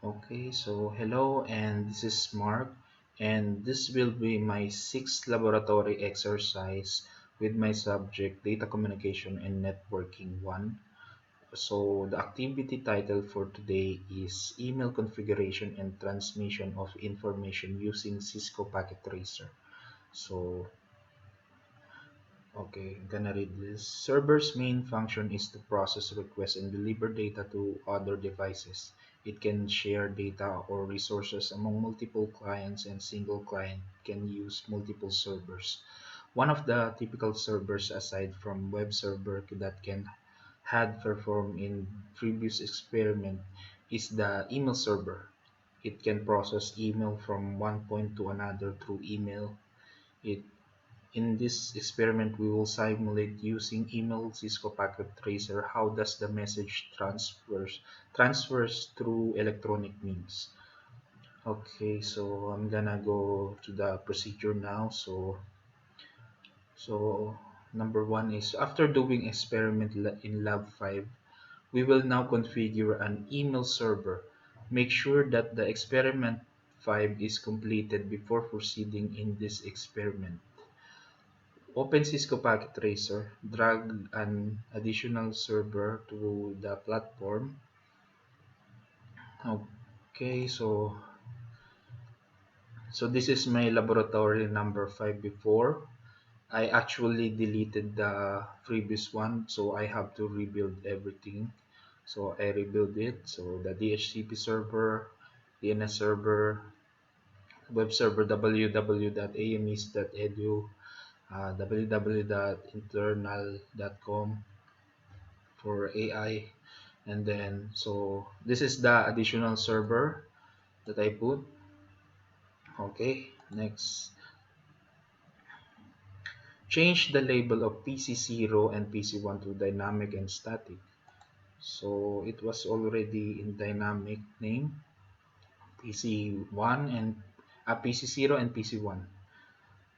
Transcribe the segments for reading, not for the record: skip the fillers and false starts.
Okay, so hello, and this is Mark, and this will be my sixth laboratory exercise with my subject Data Communication and Networking 1. So the activity title for today is Email Configuration and Transmission of Information using Cisco Packet Tracer. So okay, I'm gonna read this. Server's main function is to process requests and deliver data to other devices. It can share data or resources among multiple clients, and single client can use multiple servers. One of the typical servers aside from web server that can had performed in previous experiment is the email server. It can process email from one point to another through email. It In this experiment, we will simulate using email Cisco Packet Tracer. How does the message transfers through electronic means? Okay, so I'm gonna go to the procedure now. So number one is after doing experiment in lab 5, we will now configure an email server. Make sure that the experiment 5 is completed before proceeding in this experiment. Open Cisco Packet Tracer, drag an additional server to the platform. Okay, so this is my laboratory number 5 before. I actually deleted the previous one, so I have to rebuild everything. So I rebuild it. So the DHCP server, DNS server, web server www.ames.edu, www.internal.com for AI, and then so this is the additional server that I put. Okay, next, change the label of PC0 and PC1 to dynamic and static. So it was already in dynamic name, PC1 and PC0 and PC1.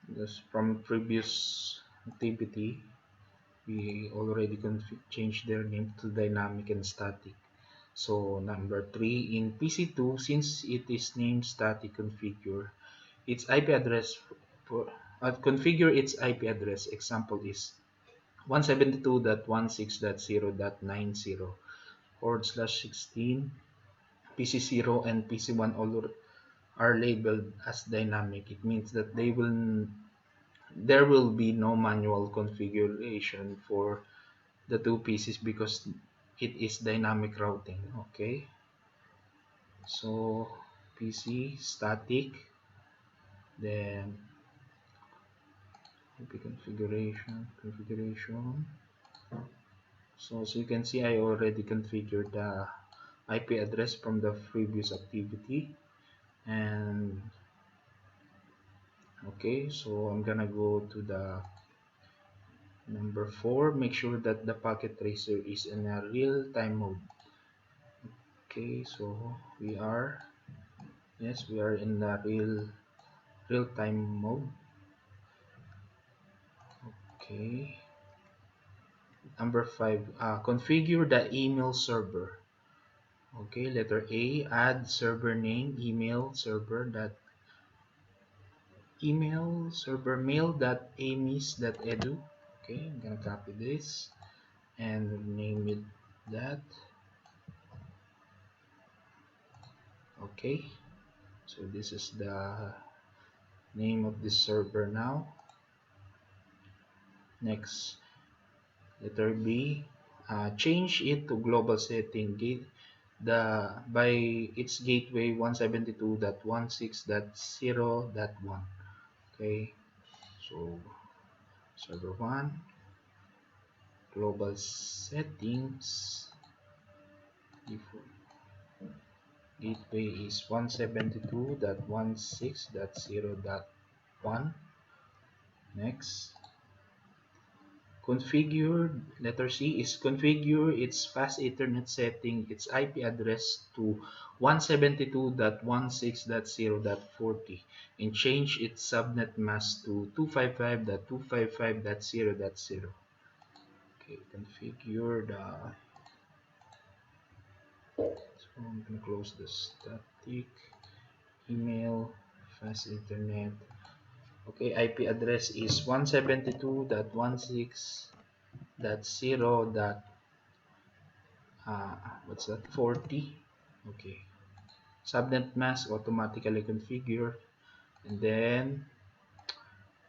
Because from previous activity, we already changed their name to dynamic and static. So number 3, in PC2, since it is named static configure, its IP address for configure its IP address. Example is 172.168.0.90 PC0 and PC1 all are labeled as dynamic. It means that there will be no manual configuration for the two PCs because it is dynamic routing. Okay, so PC static, then IP configuration. So as you can see, I already configured the IP address from the previous activity. And okay, so I'm gonna go to the number 4. Make sure that the packet tracer is in a real-time mode. Okay, so we are in the real-time mode. Okay, number 5, configure the email server. Okay, letter A, add server name, email server mail.amis.edu. Okay, I'm gonna copy this and name it that. Okay, so this is the name of this server now. Next, letter B, change it to global setting gate by its gateway 172.16.0.1. Okay, so server 1, global settings, default gateway is 172.16.0.1. Next, letter C is configure its fast Ethernet setting, its IP address to 172.16.0.40 and change its subnet mask to 255.255.0.0. Okay, configure the I'm gonna close the static email, fast internet. Okay, IP address is 172.16.0. What's that? 40. Okay. Subnet mask automatically configured. And then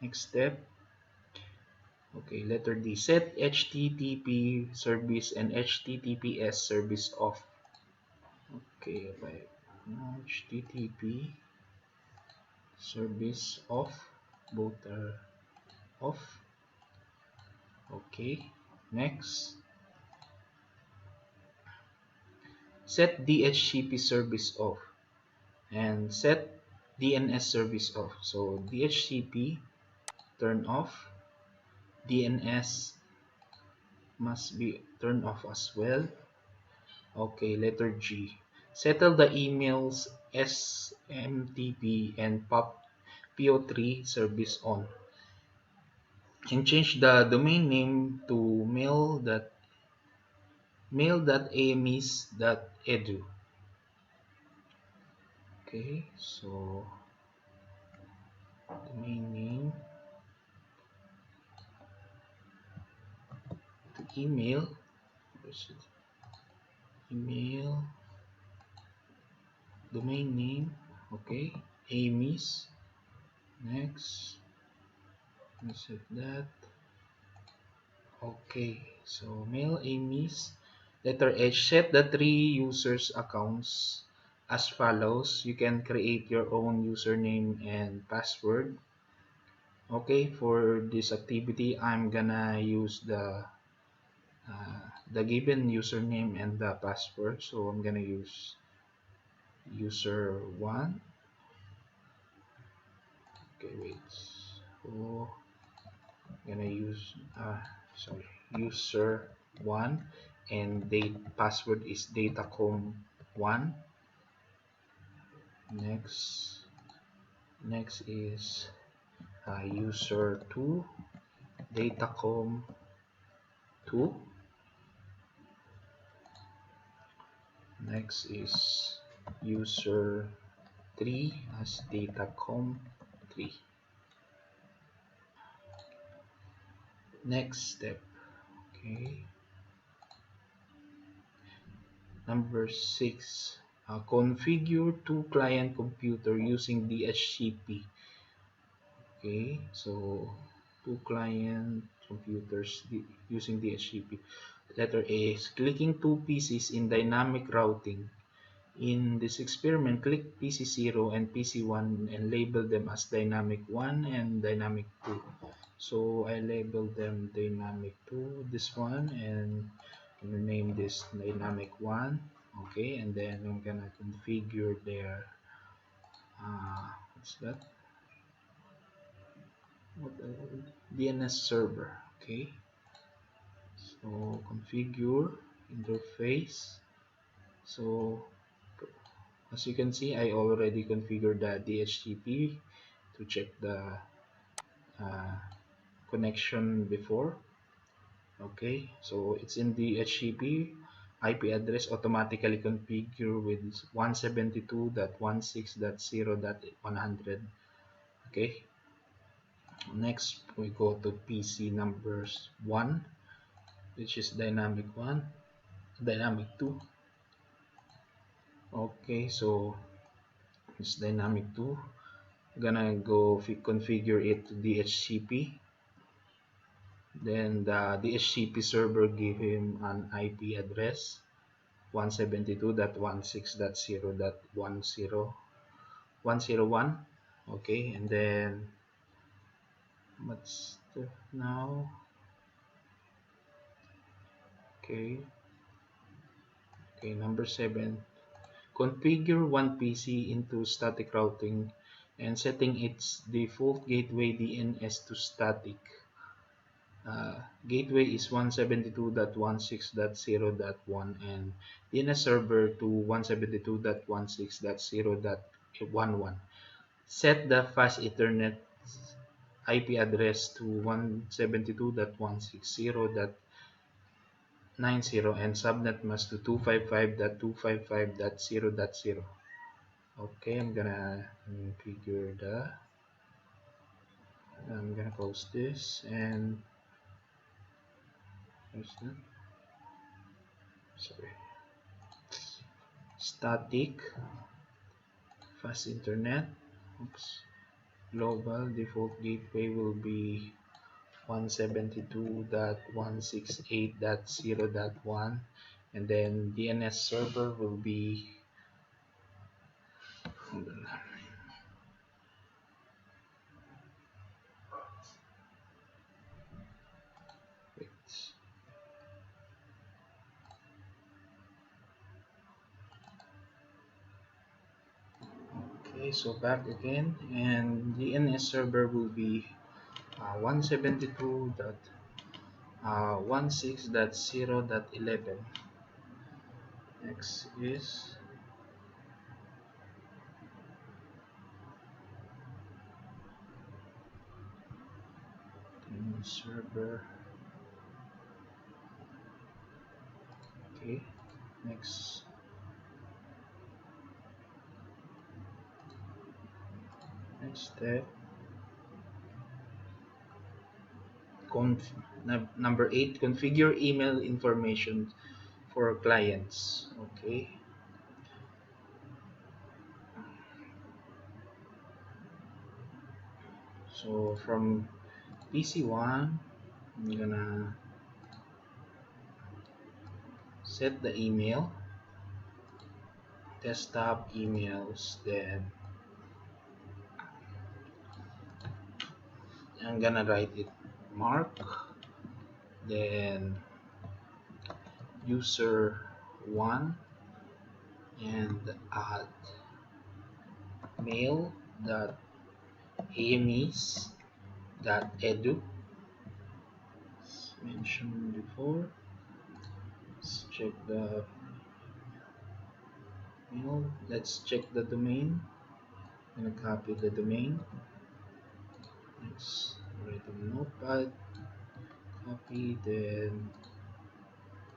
next step. Okay, letter D. Set HTTP service and HTTPS service off. Okay, by HTTP service off. Both are off. Okay. Next. Set DHCP service off and set DNS service off. So DHCP turn off, DNS must be turned off as well. Okay, letter G. Settle the emails SMTP and PO3 service on. And change the domain name to mail.amis.edu. Okay, so domain name to email. Email, domain name. Okay, Amis. Next, let's set that. Okay, so mail Amis. Letter H, set the three users accounts as follows. You can create your own username and password. Okay, for this activity, I'm gonna use the given username and the password. So I'm gonna use user one. Okay, wait. So I'm gonna use user one, and date password is datacom1. Next is user 2, datacom2. Next is user 3 as datacom3. Next step. Okay, number 6, configure two client computer using DHCP. Okay, so two client computers using DHCP. Letter A is clicking two PCs in dynamic routing. In this experiment, click PC0 and PC1 and label them as dynamic 1 and dynamic 2. So I label them dynamic 2, this one, and I'm gonna name this dynamic 1. Okay, and then I'm gonna configure their what's that? DNS server. Okay, so configure interface. So as you can see, I already configured the DHCP to check the uh, connection before. Okay, so it's in the DHCP. IP address automatically configure with 172.16.0.100. Okay, next we go to PC numbers 1, which is dynamic 1, dynamic 2. Okay, so it's dynamic 2. Gonna go configure it to DHCP. Then the DHCP server give him an IP address 172.16.0.101. Okay, and then what's the now? Okay, number 7. Configure one PC into static routing and setting its default gateway DNS to static. Gateway is 172.16.0.1 and DNS server to 172.16.0.11. Set the fast Ethernet IP address to 172.160.0.1 90 and subnet mask to 255.255.0.0. Okay, configure the. I'm gonna close this and where's that? Sorry. Static fast internet. Oops. Global default gateway will be 172.168.0.1, and then DNS server will be, hold on, wait. Okay, so back again, and DNS server will be 172.16.0.11. Next is DNS server. Okay, next step. Number 8, configure email information for clients. Okay, so from PC1, I'm gonna set the email, desktop emails, then I'm gonna write it Marc, then user 1, and add mail dot ames dot edu. As mentioned before, let's check the mail. Let's check the domain. I'm gonna copy the domain. Let's write a notepad, copy, then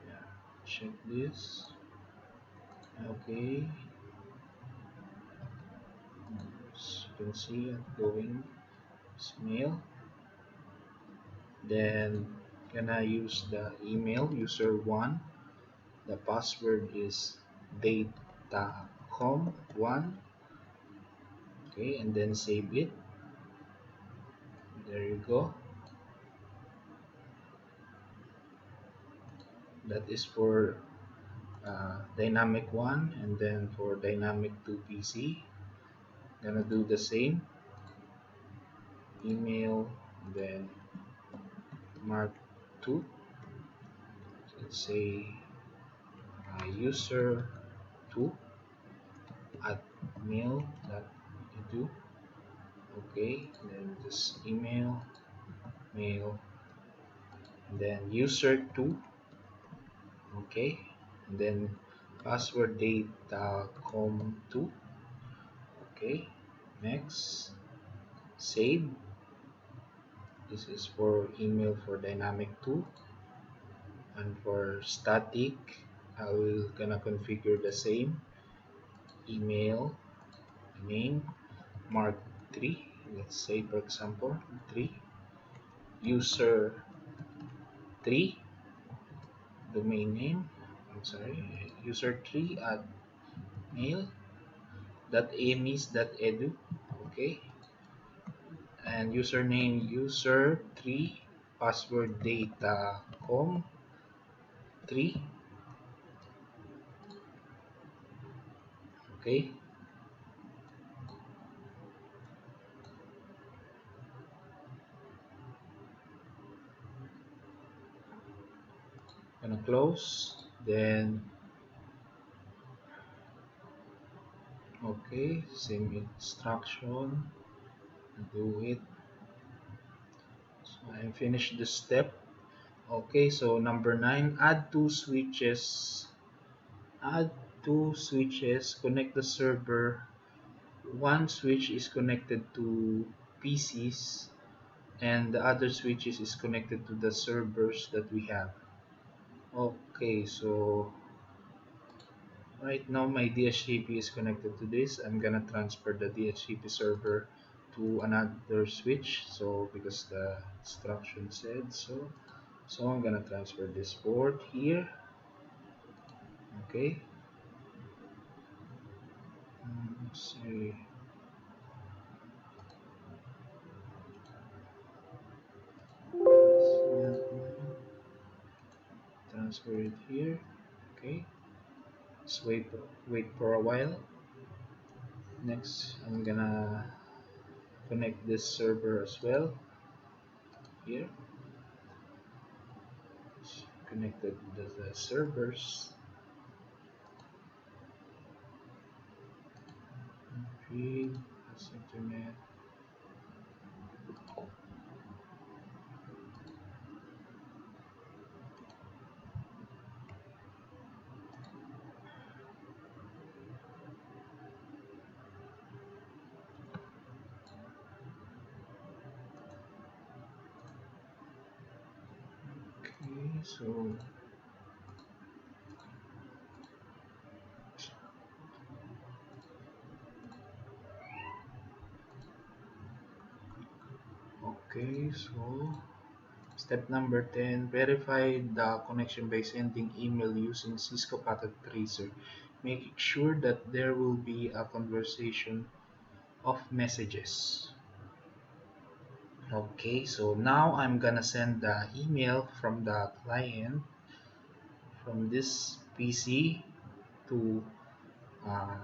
yeah, check this. Okay, as you can see, outgoing is mail. Then gonna use the email user1. The password is datacom1. Okay, and then save it. There you go. That is for dynamic 1, and then for dynamic 2 PC, gonna do the same. Email, then mark 2. Let's say user 2 at mail.edu. Okay, then just email, mail, then user 2. Okay, and then password datacom2. Okay, next, save. This is for email for dynamic 2, and for static I will gonna configure the same. Email name mark 3, let's say for example 3, user 3, domain name, I'm sorry, user 3 at mail.amis.edu. Okay, and username user 3, password datacom 3. Okay, gonna close, then okay, same instruction, do it. So I finished the step. Okay, so number 9, add two switches, connect the server. One switch is connected to PCs, and the other switches is connected to the servers that we have. Okay, so right now my DHCP is connected to this. I'm gonna transfer the DHCP server to another switch. So because the instruction said so. So I'm gonna transfer this port here. Okay. Let's see. Transfer it here. Okay. Let's wait for a while. Next, I'm gonna connect this server as well here. It's connected to the servers. Feed, that's internet. Okay, so so step number 10, verify the connection by sending email using Cisco Packet Tracer. Make sure that there will be a conversation of messages. Okay, so now I'm gonna send the email from the client from this PC to uh,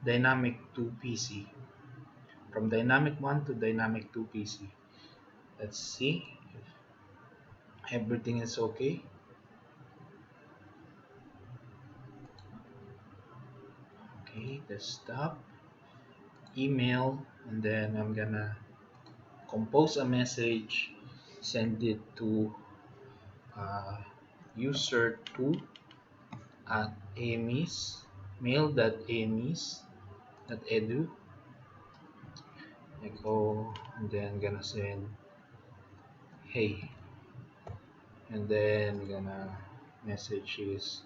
Dynamic 2 PC. From Dynamic 1 to Dynamic 2 PC. Let's see if everything is okay. Okay, desktop, email, and then I'm gonna compose a message, send it to uh, user2 at amis, mail.amis.edu. Echo, and then gonna send hey, and then gonna message is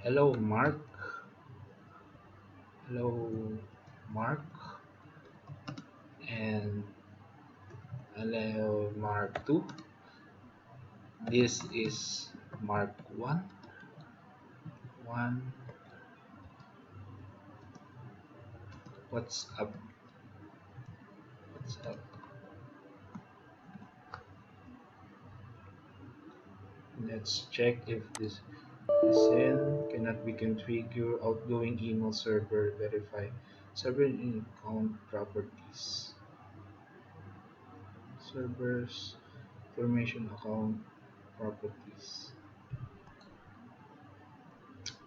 hello Mark, hello Mark, and hello Mark 2. This is Mark 1. 1. What's up? What's up? Let's check if this send cannot be configured. Outgoing email server verify. Server in account properties. Servers information account properties.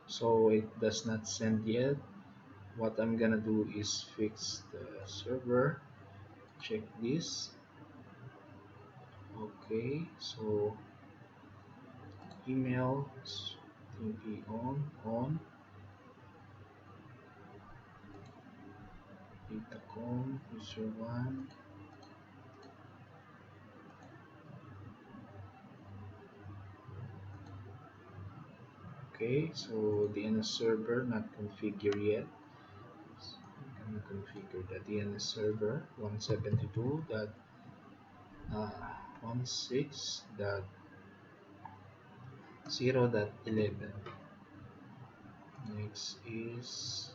So it does not send yet. What I'm gonna do is fix the server. Check this. Okay, so email TP on datacom user 1. Okay, so DNS server not configured yet. So I'm gonna configure the DNS server 172.16.0.11. Next is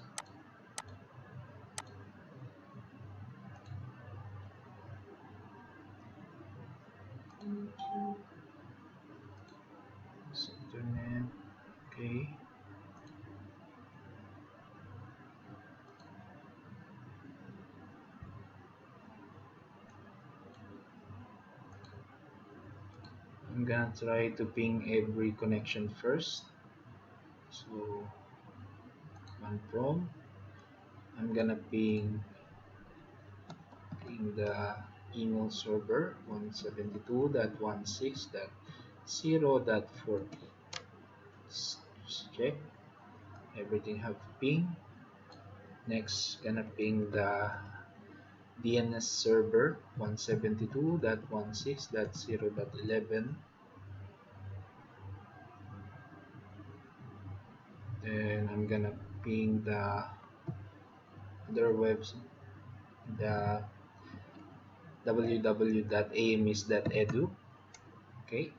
internet. Okay, I'm gonna try to ping every connection first. So on Chrome, I'm gonna ping the email server 172.16.0.40. Just check everything have ping. Next, gonna ping the DNS server 172.16.0.11. Then I'm gonna ping the other webs, the www.amis.edu. Okay.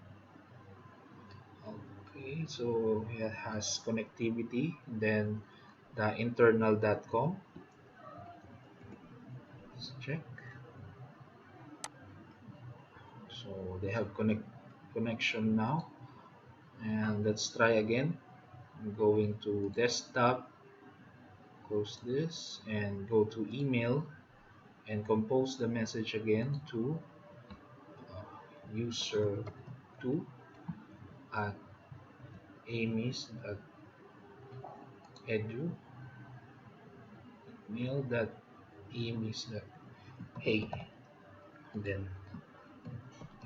Okay, so it has connectivity. Then the internal.com. Let's check. So they have connection now. And let's try again. I'm going to desktop, close this, and go to email and compose the message again to user2 at amis.edu, mail.amis.hey. Then,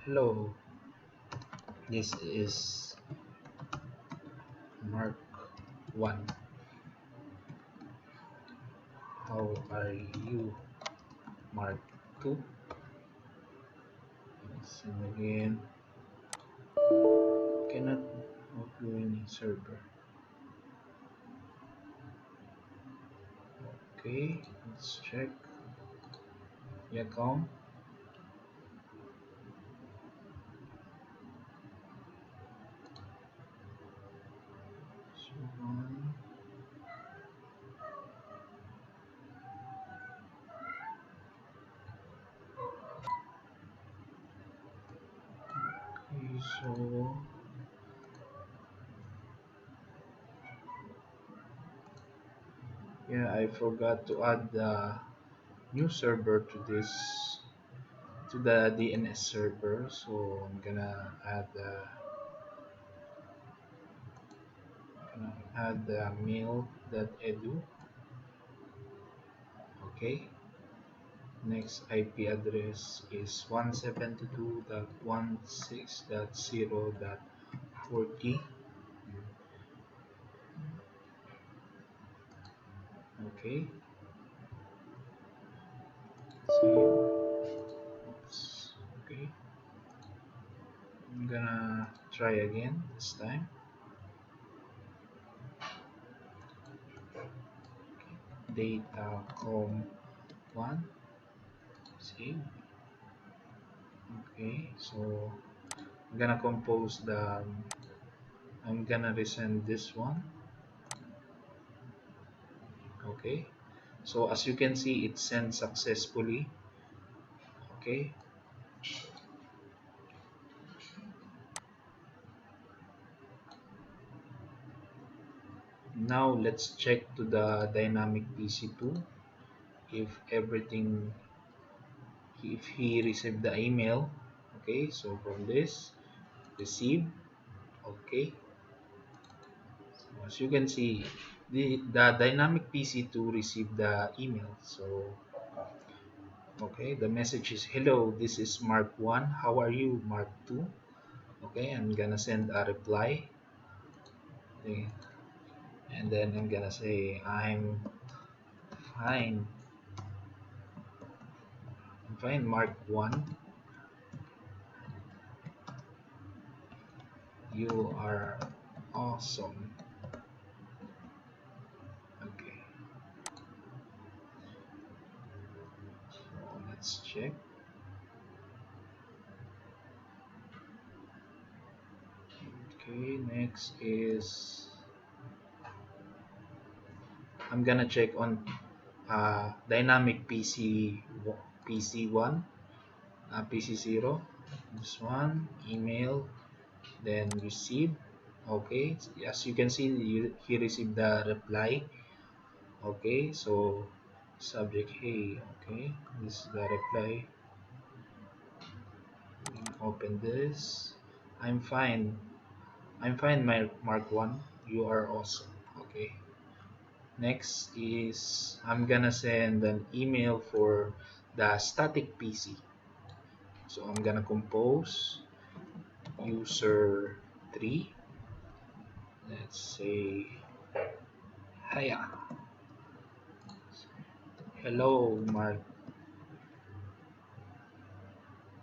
hello, this is Mark 1. How are you, Mark 2? Send again. Cannot outgoing server. Okay, let's check. Yacom. So on. Okay, so yeah, I forgot to add the new server to this, to the DNS server. So I'm gonna add the mail.edu. Okay. Next IP address is 172.16.0.40. Okay. So, oops. Okay. I'm gonna try again this time. Datacom1. Save. Okay. So I'm gonna compose the. I'm gonna resend this one. Okay. So as you can see, it sent successfully. Okay. Now let's check to the dynamic PC2 if everything, if he received the email. Okay, so from this, receive. Okay, so as you can see, the dynamic PC2 received the email. So okay, the message is hello, this is Mark 1. How are you, Mark 2? Okay, I'm gonna send a reply. Okay, and then I'm gonna say fine. I'm fine, Mark 1. You are awesome. Okay, so let's check. Okay, next is I'm gonna check on dynamic PC1, PC0. This one, email, then receive. Okay, as you can see, he received the reply. Okay, so subject, hey, okay, this is the reply. Open this. I'm fine. I'm fine, my Mark 1. You are awesome. Okay. Next is I'm gonna send an email for the static PC. So I'm gonna compose user 3. Let's say hiya. Hello Mark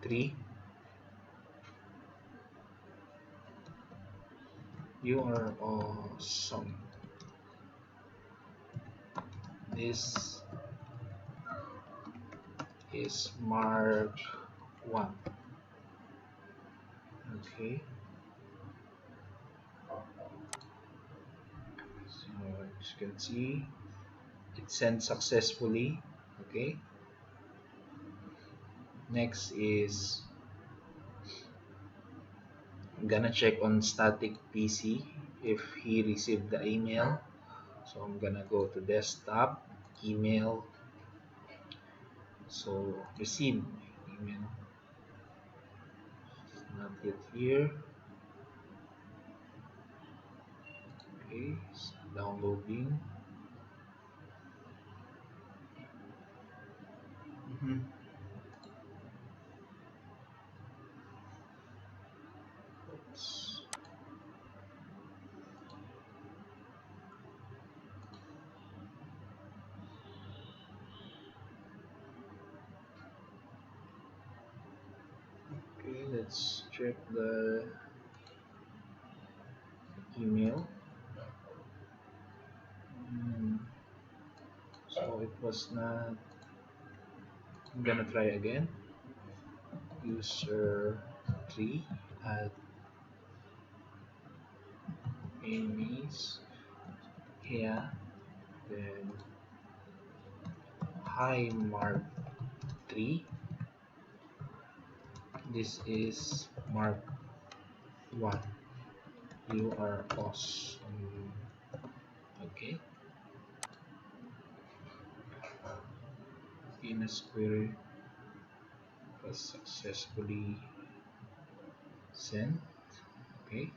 3. You are awesome. This is Mark 1. Okay, so as you can see, it sent successfully. Okay, next is I'm gonna check on static PC if he received the email. So I'm gonna go to desktop, email, so receive email. It's not yet here. Okay, it's downloading. Mhm. Oops. Okay, let's check the email. Mm, so it was not. I'm gonna try again. User 3 at Amy's here. Then hi Mark 3. This is Mark 1. You are awesome. Okay. Venus query was successfully sent. Okay.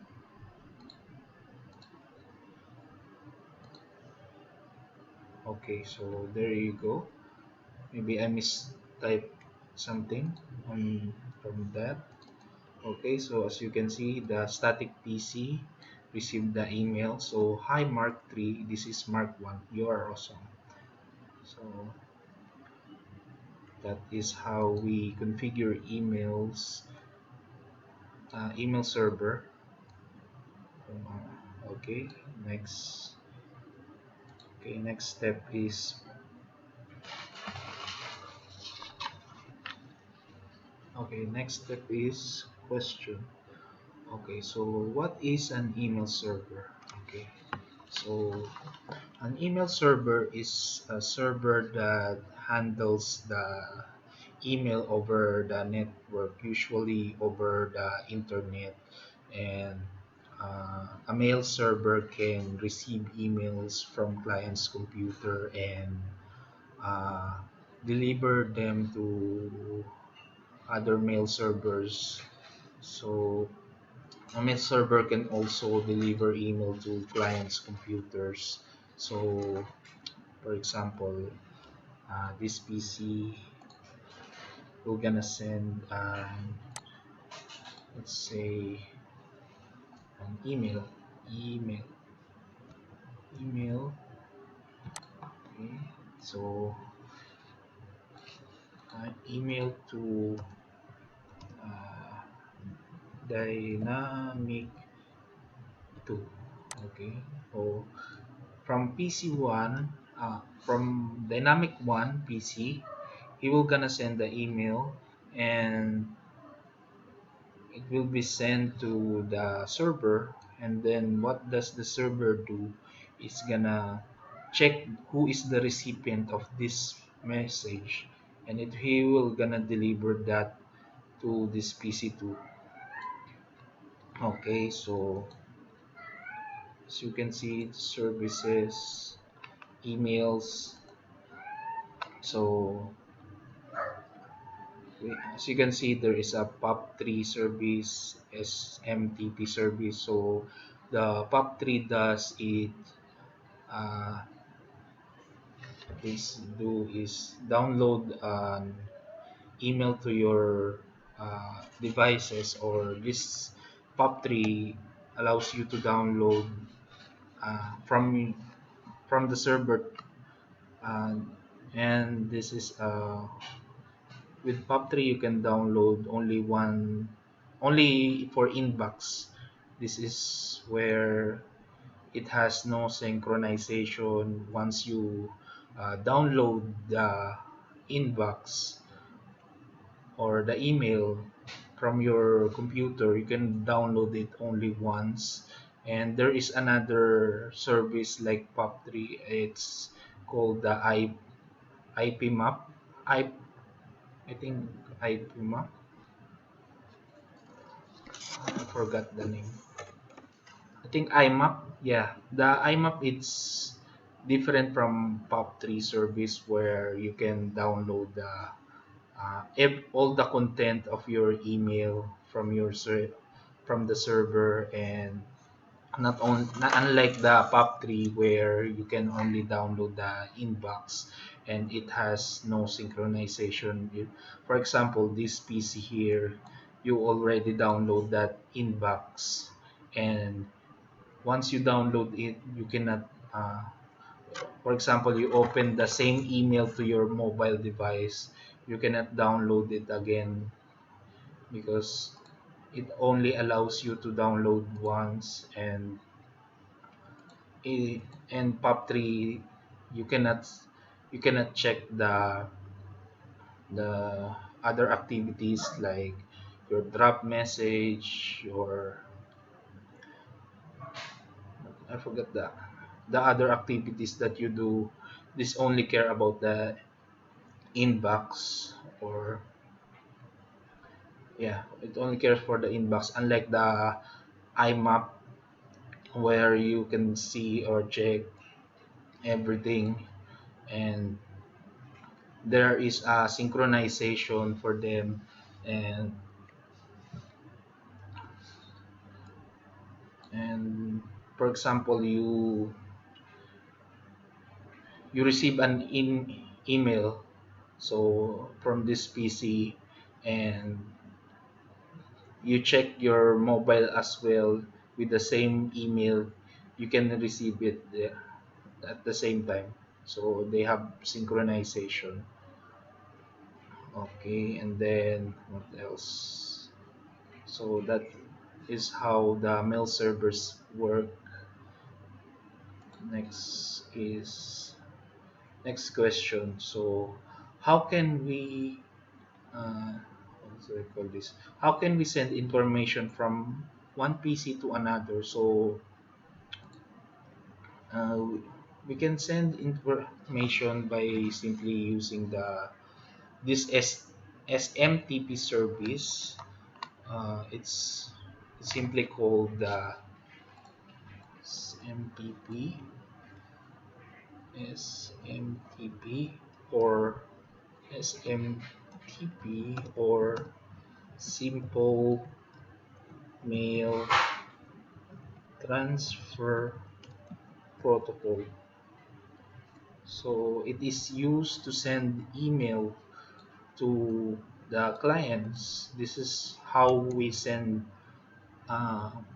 Okay, so there you go. Maybe I mistyped something on from that. Okay, so as you can see, the static PC received the email. So hi Mark 3, this is Mark 1. You are awesome. So that is how we configure email server. Okay, next. Okay, next step is question. Okay, so what is an email server? Okay, so an email server is a server that handles the email over the network, usually over the internet, and a mail server can receive emails from client's computer and uh, deliver them to other mail servers. So a mail server can also deliver email to clients' computers. So, for example, this PC, we're gonna send, let's say, an email, email. Okay, so email to uh, dynamic 2. Okay, so from PC1, from dynamic 1 PC, he will gonna send the email and it will be sent to the server, and then what does the server do? It's gonna check who is the recipient of this message, and he will gonna deliver that to this PC2. Okay, so as you can see, services, emails. So as you can see, there is a POP3 service, SMTP service. So the POP3 does it uh, is download an email to your devices, or this POP3 allows you to download from the server, uh, and this is with POP3 you can download only for inbox. This is where it has no synchronization. Once you download the inbox or the email from your computer, you can download it only once. And there is another service like POP3. It's called the IP map. I I think IP map. I forgot the name. I think IMAP. Yeah, the IMAP it's different from POP3 service where you can download all the content of your email from from the server, and not unlike the POP3 where you can only download the inbox and it has no synchronization. For example, this PC here, you already download that inbox, and once you download it, you cannot. For example, you open the same email to your mobile device, you cannot download it again because it only allows you to download once. I- and POP3, you cannot you cannot check the other activities like your drop message, your I forget the other activities that you do. This only care about the inbox, or yeah, it only cares for the inbox, unlike the IMAP where you can see or check everything, and there is a synchronization for them. And and for example, you receive an email so from this PC, and you check your mobile as well with the same email, you can receive it there at the same time. So they have synchronization. Okay, and then what else? So that is how the mail servers work. Next is next question. So how can we what do I call this? How can we send information from one PC to another? So uh, we can send information by simply using this SMTP service. It's simply called the SMTP, SMTP, or SMTP, or Simple Mail Transfer Protocol. So it is used to send email to the clients. This is how we send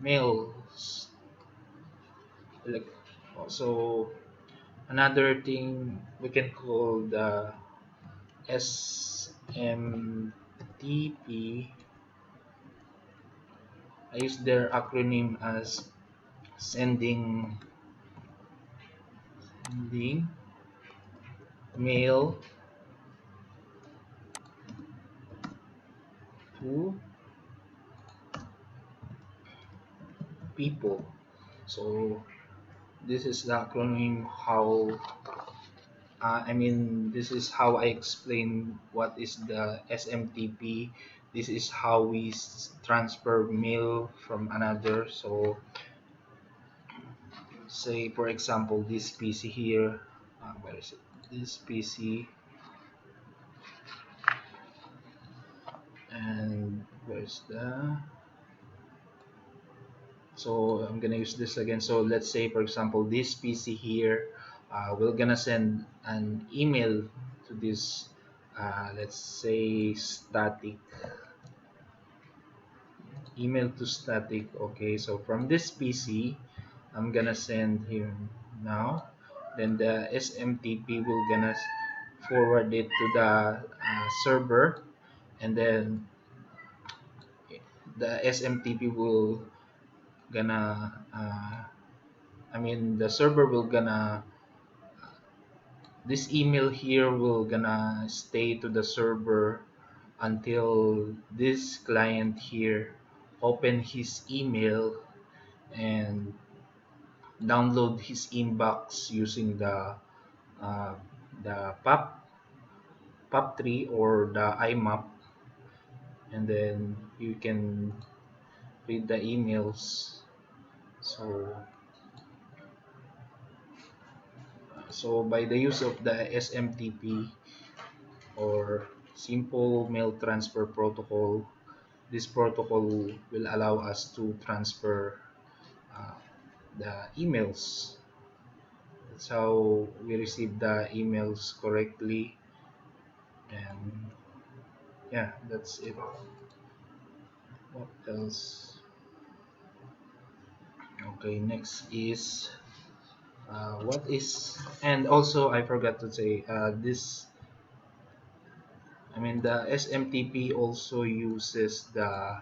mails. Like, so another thing we can call the SMTP. I use their acronym as sending sending mail to people. So this is the acronym how this is how I explain what is the SMTP. This is how we transfer mail from another. So say for example this PC here, where is it? This PC, and where's the so I'm gonna use this again. So let's say for example this PC here, we're gonna send an email to this, let's say static, email to static. Okay, so from this PC I'm gonna send him now, then the SMTP will gonna forward it to the server, and then the SMTP will gonna the server will gonna This email here will gonna stay to the server until this client here open his email and download his inbox using uh, the POP3 or the IMAP, and then you can read the emails. So, so by the use of the SMTP or Simple Mail Transfer Protocol, this protocol will allow us to transfer uh, the emails. That's how we receive the emails correctly. And yeah, that's it. What else? Okay, next is what is, and also I forgot to say this. I mean, the SMTP also uses the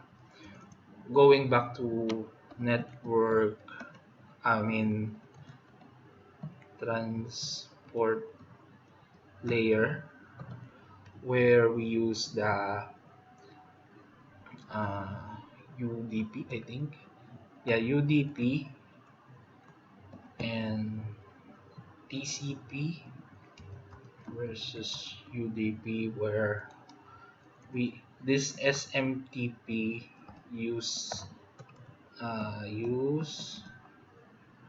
going back to network. I mean, transport layer where we use the uh, UDP, I think. Yeah, UDP and TCP versus UDP, where we this SMTP use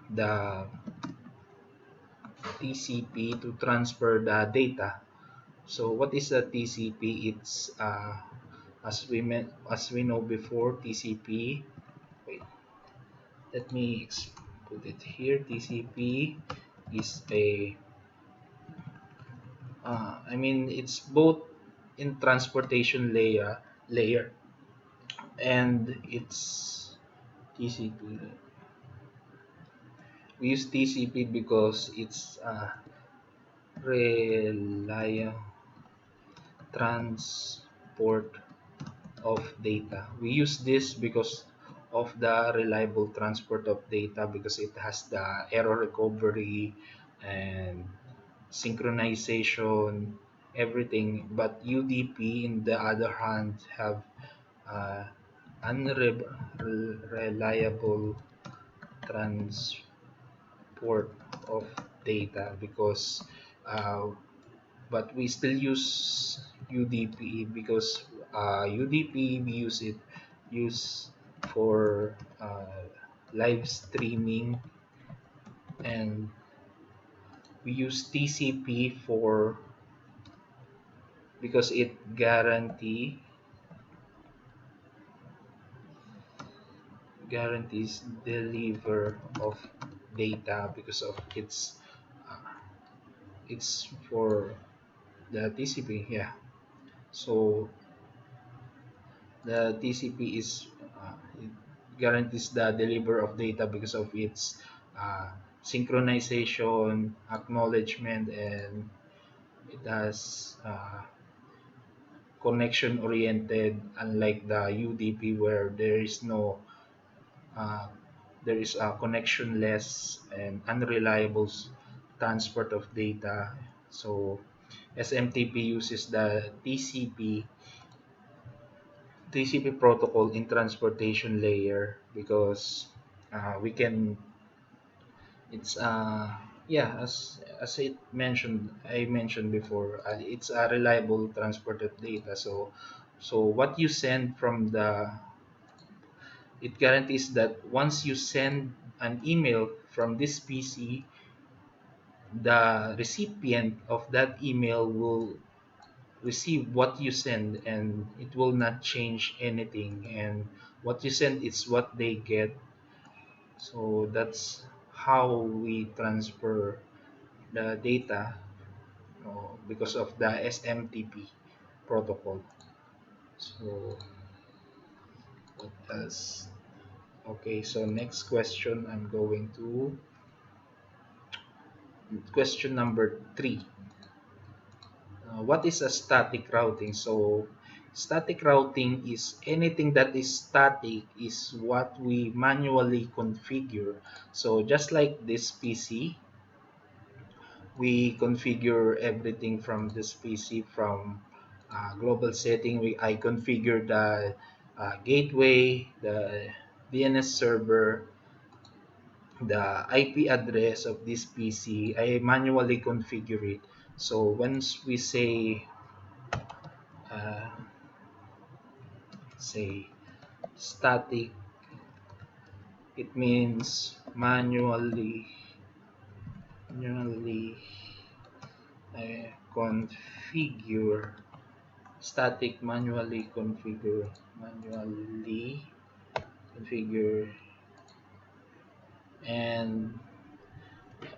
the TCP to transfer the data. So what is the TCP? It's as we know before, TCP. Wait, let me put it here. TCP is a I mean, it's both in transportation layer and it's TCP. We use TCP because it's reliable transport of data. We use this because of the reliable transport of data, because it has the error recovery and synchronization, everything. But UDP, in the other hand, have uh, unreliable transport of data because but we still use UDP because UDP we use for live streaming, and we use TCP for because it guarantees deliver of data because of uh, it's for the TCP. Yeah, so the TCP is it guarantees the deliver of data because of its synchronization, acknowledgement, and it has connection oriented, unlike the UDP where uh, there is a connectionless and unreliable transport of data. So SMTP uses the TCP protocol in transportation layer because we can it's yeah, as I mentioned before, it's a reliable transport of data. So what you send from the it guarantees that once you send an email from this PC, the recipient of that email will receive what you send, and it will not change anything, and what you send is what they get. So that's how we transfer the data, because of the SMTP protocol. So what else? Okay, so next question, I'm going to question number 3. What is a static routing? So static routing is anything that is static is what we manually configure. So just like this PC, we configure everything from this PC from global setting. I configure the gateway, the DNS server, the IP address of this PC. I manually configure it. So once we uh, say static, it means manually configure static manually configure, and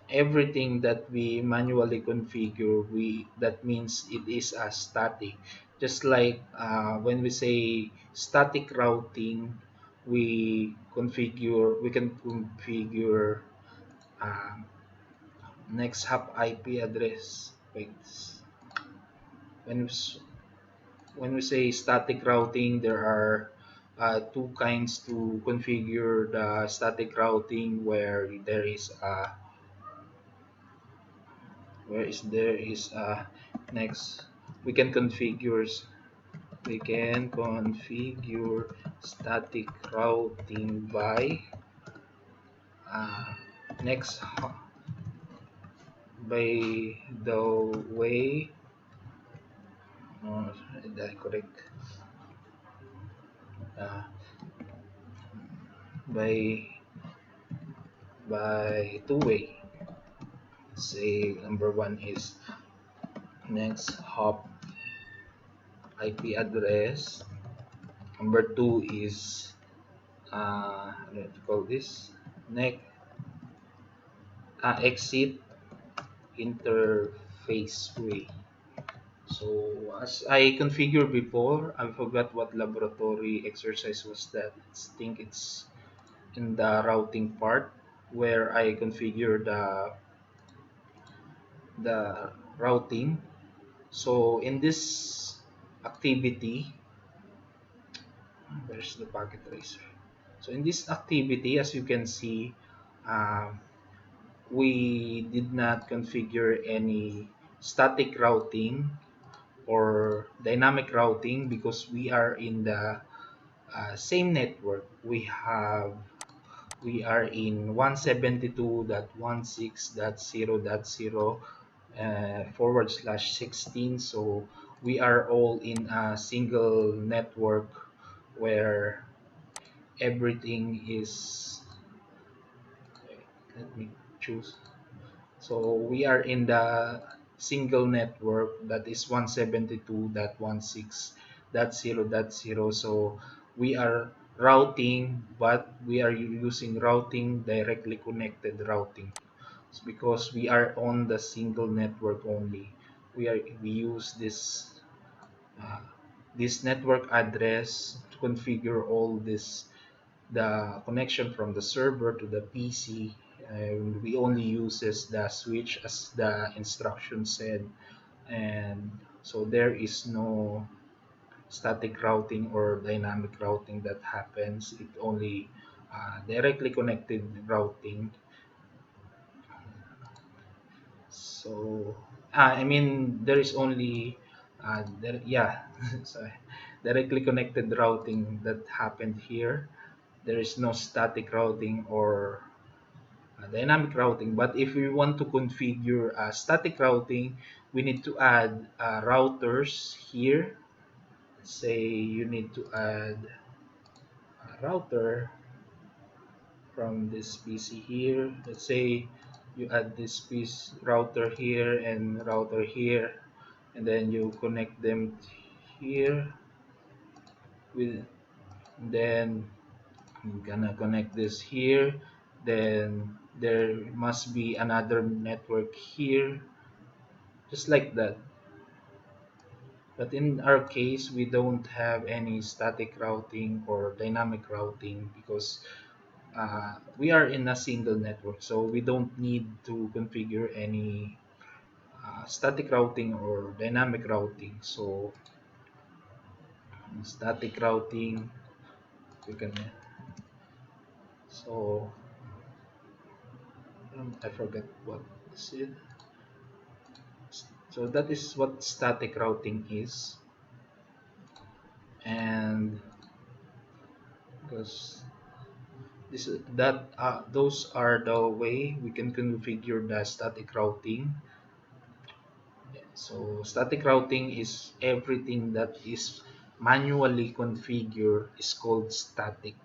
everything that we manually configure, we that means it is a static. Just like when we say static routing, we can configure um, next hop IP address. Wait, when when we say static routing, there are two kinds to configure the static routing, there is next we can configure static routing by uh, next by the way no, that correct uh, by two-way. Say number one is next hop IP address. Number two is what to call this? Next exit interface way. So as I configured before, I forgot what laboratory exercise was that. I think it's in the routing part where I configure the routing. So in this activity, where's the packet tracer? So in this activity, as you can see, uh, we did not configure any static routing or dynamic routing because we are in the same network. We are in 172.16.0.0 /16. So we are all in a single network where everything is, let me choose. So we are in the single network that is 172.16.0.0. So we are routing, but we are using routing directly connected routing. It's because we are on the single network only. We use uh, this network address to configure all this, the connection from the server to the PC. We only uses the switch as the instruction said, and so there is no static routing or dynamic routing that happens. It only directly connected routing. So I mean there is only yeah, sorry, directly connected routing that happened here. There is no static routing or dynamic routing. But if we want to configure static routing, we need to add routers here. Say you need to add a router from this PC here. Let's say you add this piece router here and router here, and then you connect them here with, then I'm gonna connect this here, then there must be another network here, just like that. But in our case, we don't have any static routing or dynamic routing because we are in a single network, so we don't need to configure any static routing or dynamic routing. So static routing, we can, so I forget what is it. So that is what static routing is, and because this that those are the way we can configure the static routing. So static routing is everything that is manually configured is called static.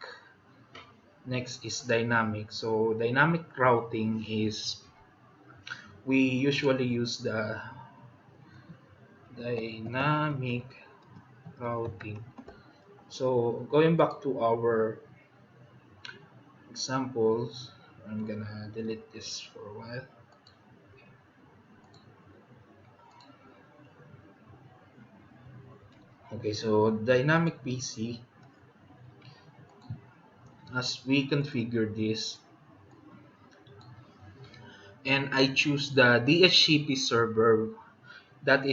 Next is dynamic. So dynamic routing is we usually use the dynamic routing. So going back to our examples, I'm gonna delete this for a while. Okay, so dynamic PC, as we configure this, and I choose the DHCP server, that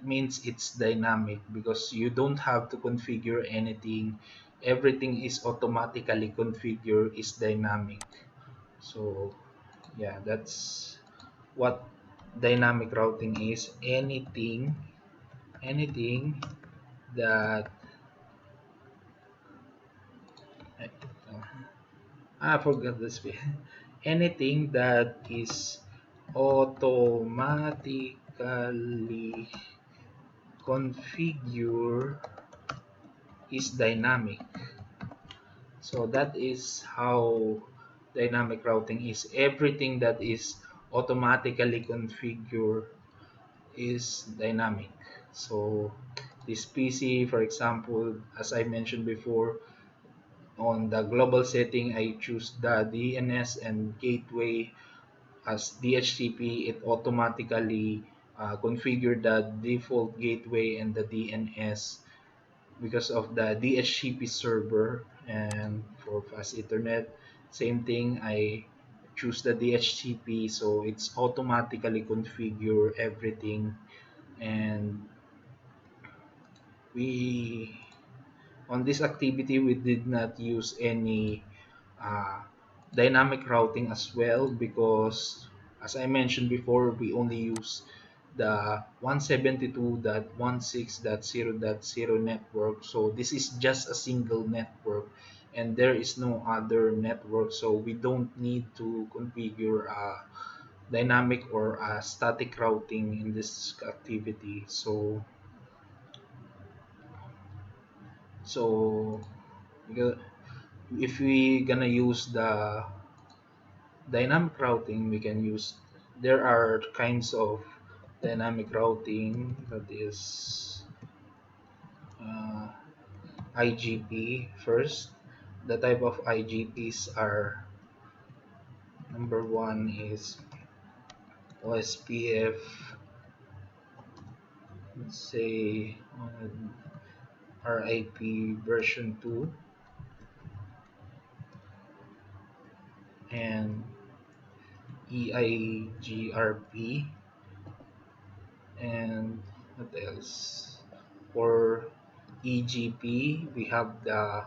means it's dynamic because you don't have to configure anything. Everything is automatically configured is dynamic. So yeah, that's what dynamic routing is. Anything that I forgot this bit. Anything that is automatically configured is dynamic. So that is how dynamic routing is. Everything that is automatically configured is dynamic. So this PC, for example, as I mentioned before, on the global setting, I choose the DNS and gateway as DHCP. It automatically configure the default gateway and the DNS because of the DHCP server. And for fast Ethernet, same thing. I choose the DHCP, so it's automatically configure everything. And we on this activity we did not use any uh, dynamic routing as well because as I mentioned before, we only use the 172.16.0.0 network. So this is just a single network and there is no other network, so we don't need to configure a dynamic or a static routing in this activity. So because if we gonna use the dynamic routing, we can use, there are kinds of dynamic routing that is uh, IGP first. The type of IGPs are, number one is OSPF, let's say RIP version 2, and EIGRP, and what else? For EGP, we have the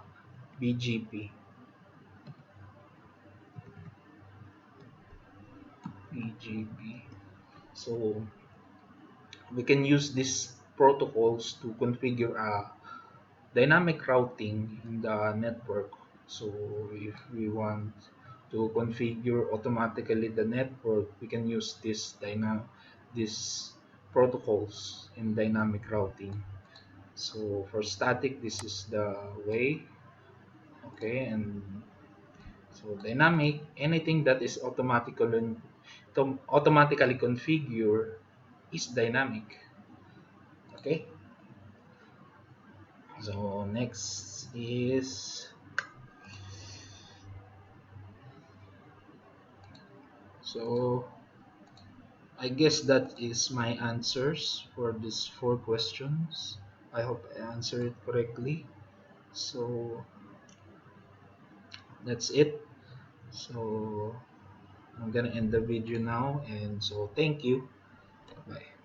BGP. BGP. So we can use these protocols to configure a dynamic routing in the network. So if we want to configure automatically the network, we can use these protocols in dynamic routing. So for static, this is the way. Okay, and so dynamic, anything that is automatically configured is dynamic. Okay. So next is, so I guess that is my answers for these four questions. I hope I answered it correctly. So that's it. So I'm gonna end the video now, and so thank you. Bye.